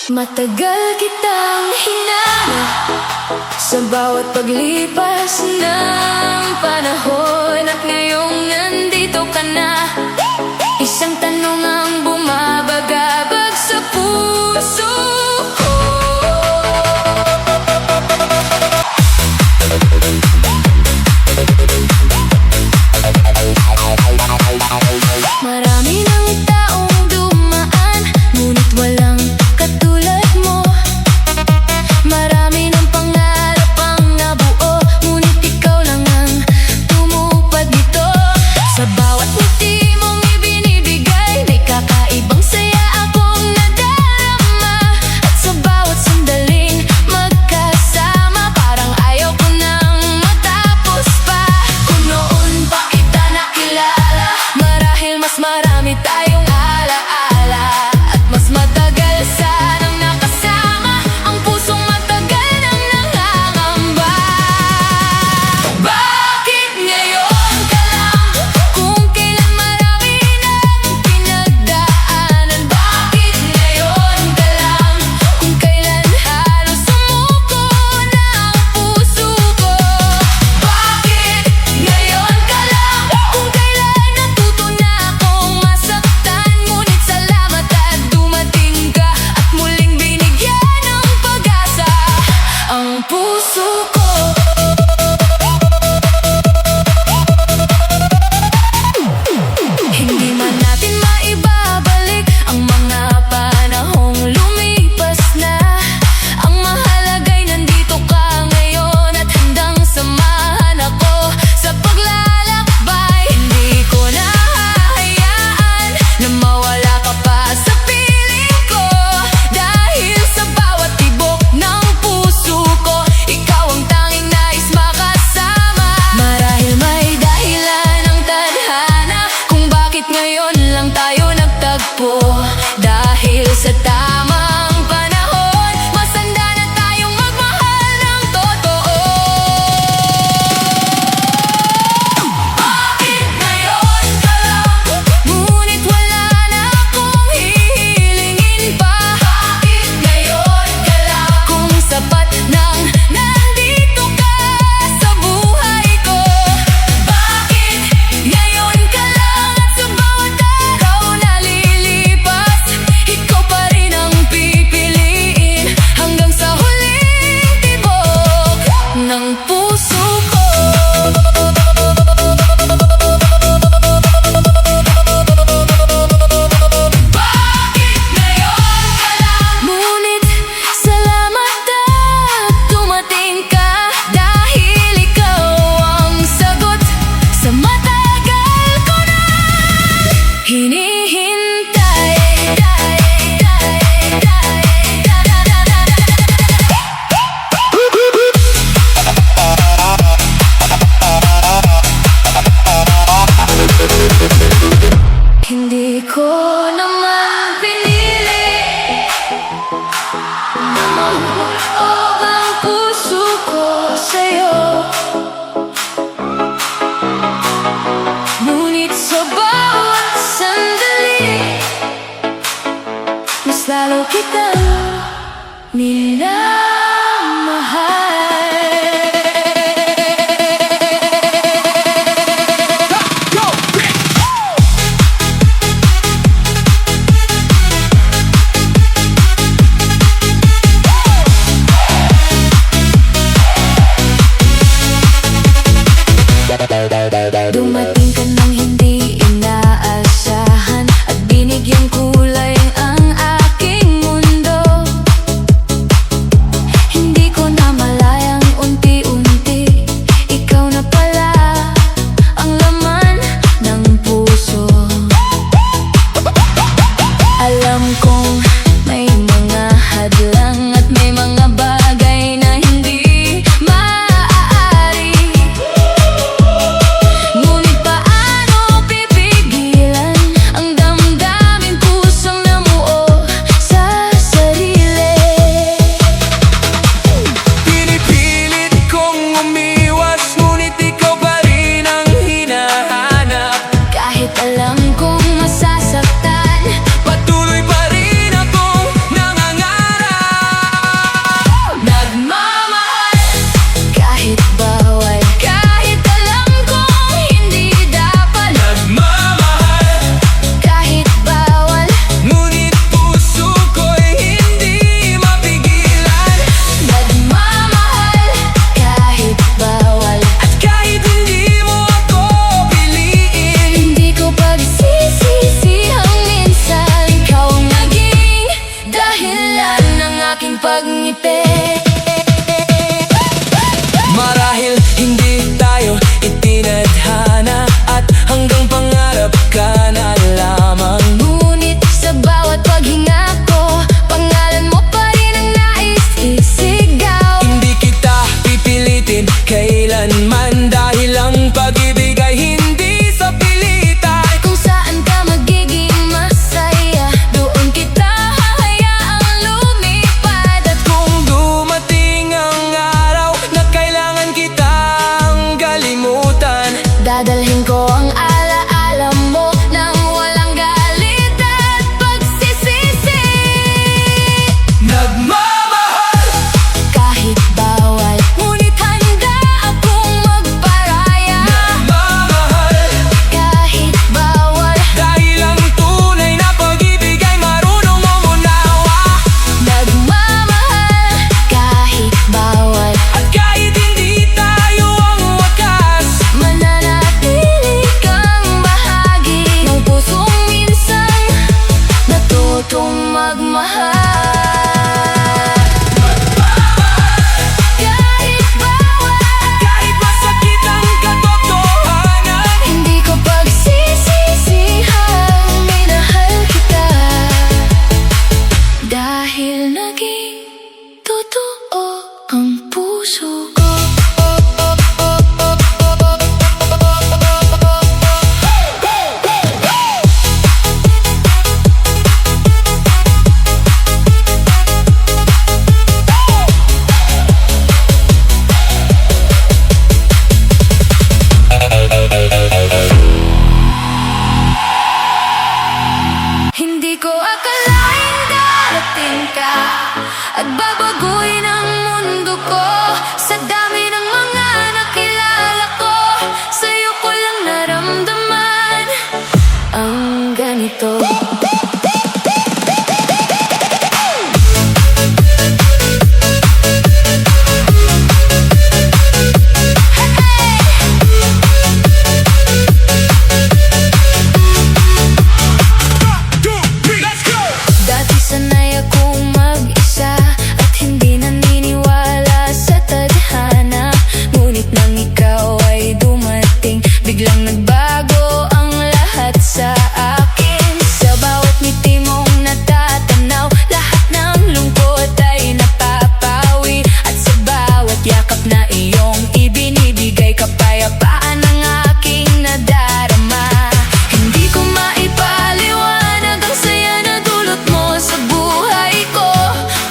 Matagal kitang hinanap sa bawat paglipas ng panahon, at ngayong nandito ka na, isang tanong ang bumabagabag sa puso ko. Marami ng taong dumaan, ngunit walang katulad mo. Marami ng pangarap ang nabuo, ngunit ikaw lang ang tumupad nito. Sa bawat ngiti mong ibinibigay, may kakaibang saya akong nadarama. At sa bawat sandaling magkasama, parang ayaw ko nang matapos pa. Kung noon pa kita nakilala, marahil mas marami tayong alaala, at mas matagal sanang nakasama ang pusong matagal nang nangangamba. Bakit ngayon ka lang, kung kailan marami nang pinagdaanan? Bakit ngayon ka lang, kung kailan halos sumuko na ang puso ko? Bakit ngayon ka lang, kung kailan natuto na akong masaktan? Ngunit salamat at dumating ka, at muling binigyan ng pag-asa ang puso ko. Hindi man natin maibabalik ang mga panahong lumipas na. Ang mahalaga'y nandito ka ngayon, at handang samahan ako sa paglalakbay. Hindi ko na hahayaan na mawala ka pa sa piling ko, dahil sa bawat tibok ng puso ko, ikaw ang tanging nais makasama. Marahil may dahilan ang tadhana kung bakit ngayon lang tayo nagtagpo, dahil sa tamang panahon, masanda na tayong magmahal ng totoo. Bakit ngayon ka lang, ngunit wala na akong hihilingin pa? Bakit ngayon ka lang, kung sapat nang nandito ka sa buhay ko? Bakit ngayon ka lang, at sa bawat araw na lilipas, ikaw pa rin ang pipiliin hanggang sa huling tibok ng puso ko? Bakit ngayon ka lang, ngunit salamat at dumating ka, dahil ikaw ang sagot sa matagal ko na hinihintay. Hindi ko naman pinili na mahulog ang puso ko sa'yo, ngunit sa bawat sandali, mas lalo kitang minamahal. Dumating ka nang hindi inaasahan, at binigyang kulay ang aking mundo. Hindi ko na pagngiti. Marahil hindi tayo itinadhana at hanggang pangarap ka na lamang. Ngunit sa bawat paghinga ko, pangalan mo pa rin ang nais isigaw. Hindi kita pipilitin kailanman dahil ang pag-ibig ay hindi sa pilitan. Kung saan ka magiging masaya, doon kita hahayaang lumipad. At Kung dumating ang araw na kailangan kitang kalimutan, dadalhin ko ang alaala mo nang walang galit at pagsisisi. nagmamahal Kahit bawal, ngunit handa akong magparaya. Nagmamahal Kahit bawal, dahil ang tunay na pag-ibig ay marunong umunawa. nagmamahal. Kahit bawal, At kahit hindi tayo ang wakas, mananatili kang bahagi ng pusong minsan natutong magmahal. Kahit bawal, kahit masakit ang katotohanan, hindi ko pagsisisihang minahal kita. Dahil naging totoo ang puso ko. Hindi ko akalaing darating ka at babaguhin ang mundo ko. Sa dami ng mga nakilala ko, sa'yo ko lang naramdaman ang ganito. let's go! Dati sanay akong mag-isa at hindi naniniwala sa tadhana. Ngunit nang ikaw ay dumating, biglang nagbago ang lahat sa akin. Sa bawat ngiti mong natatanaw, lahat ng lungkot ay napapawi. At sa bawat yakap na iyong ibinibigay, kapayapaan ang aking nadarama. Hindi ko maipaliwanag ang saya na dulot mo sa buhay ko.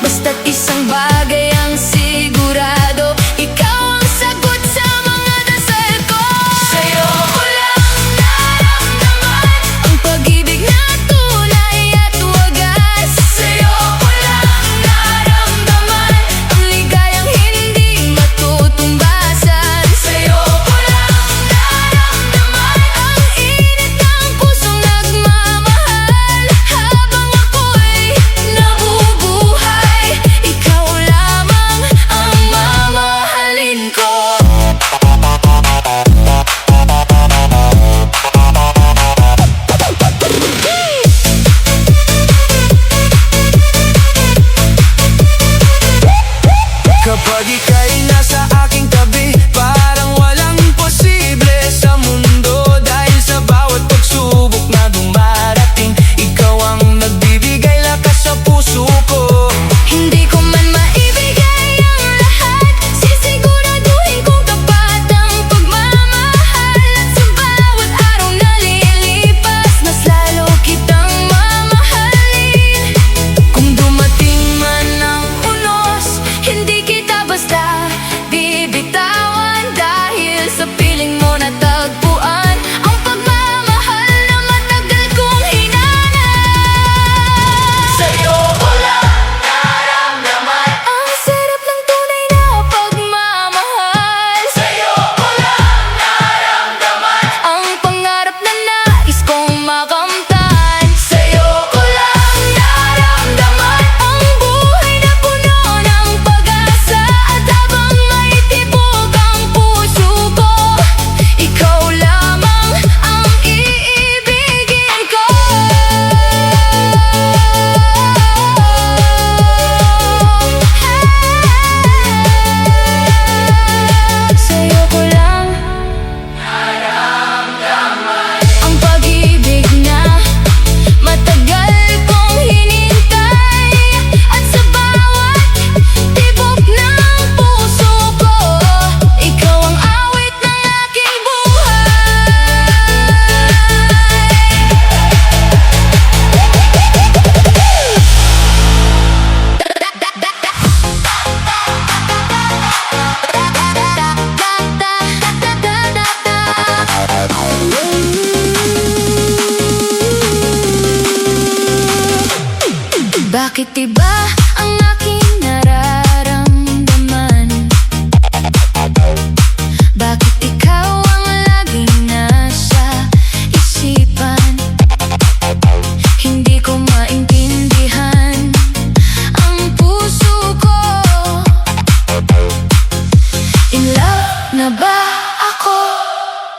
Basta't isang bagay ang sigurado, ikaw ang sagot sa mga dasal ko. Sa'yo ko lang naramdaman ang pag-ibig na tunay at wagas. Sa'yo ko lang naramdaman ang ligayang hindi matutumbasan. Sa'yo ko lang naramdaman ang init ng pusong nagmamahal. Habang ako'y nabubuhay, ikaw lamang ang mamahalin ko. Kapag ika'y nasa aking tabi, parang walang posible sa mundo. Dahil sa bawat pagsubok na dumarating, ikaw ang nagbibigay lakas sa puso ko. Hindi ko man maibigay ang lahat, sisiguraduhin kong tapat ang pagmamahal. At sa bawat araw na lilipas, mas lalo kitang mamahalin. Kung dumating man ang unos, hindi kita basta bibitawan. Dahil sa piling mo natagpuan ang pagmamahal na matagal kong hinanap. Sa'yo ko lang Bakit iba ang aking nararamdaman? Bakit ikaw ang laging nasa isipan? Hindi ko maintindihan ang puso ko. In love na ba ako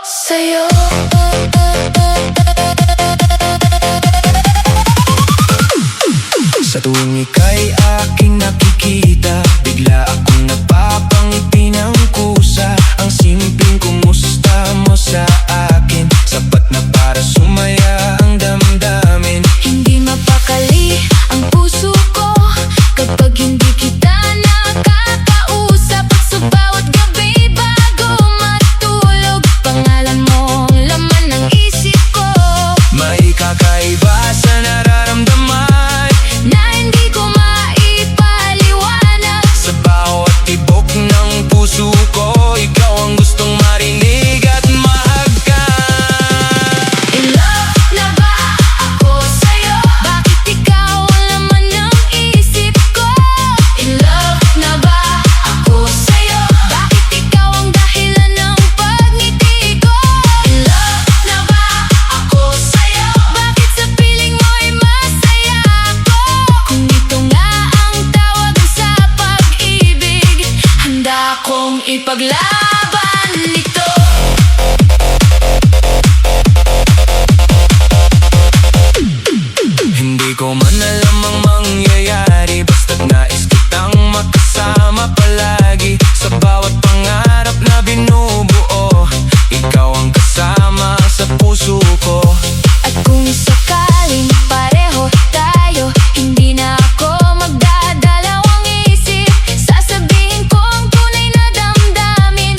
sa'yo? Sa tuwing ika'y aking nakikita, bigla akong napapangiti ng kusa. Ang simpleng kumusta mo sa akin, sapat na para sumaya ang damdamin. Hindi mapakali ang puso ko kapag hindi kita nakakausap. At sa bawat gabi bago matulog, pangalan mo ang laman ng isip ko. May kakaiba sa nararamdaman Na hindi ko maipaliwanag. sa bawat tibok ng puso ko. Ikaw ang gustong marinig at mahagkan. In love na ba ako sa'yo? Bakit ikaw ang laman ng isip ko? In love na ba ako sa'yo? Bakit ikaw ang dahilan ng pagngiti ko? In love na ba ako sa'yo? Bakit sa piling mo'y masaya ako? Kung ito nga ang tawagan sa pag-ibig, handa kong ipaglaban ito. Hindi ko man alam ang mangyayari, basta't nais kitang makasama palagi. Sa bawat pangarap na binubuo, ikaw ang kasama sa puso ko. At kung sakaling pareho tayo, hindi na ako magdadalawang isip. Sasabihin ko ang tunay na damdamin.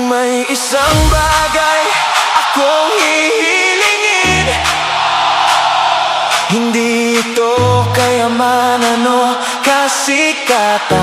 May isang bagay akong hihilingin. Hindi ito kayamanan o kasikatan.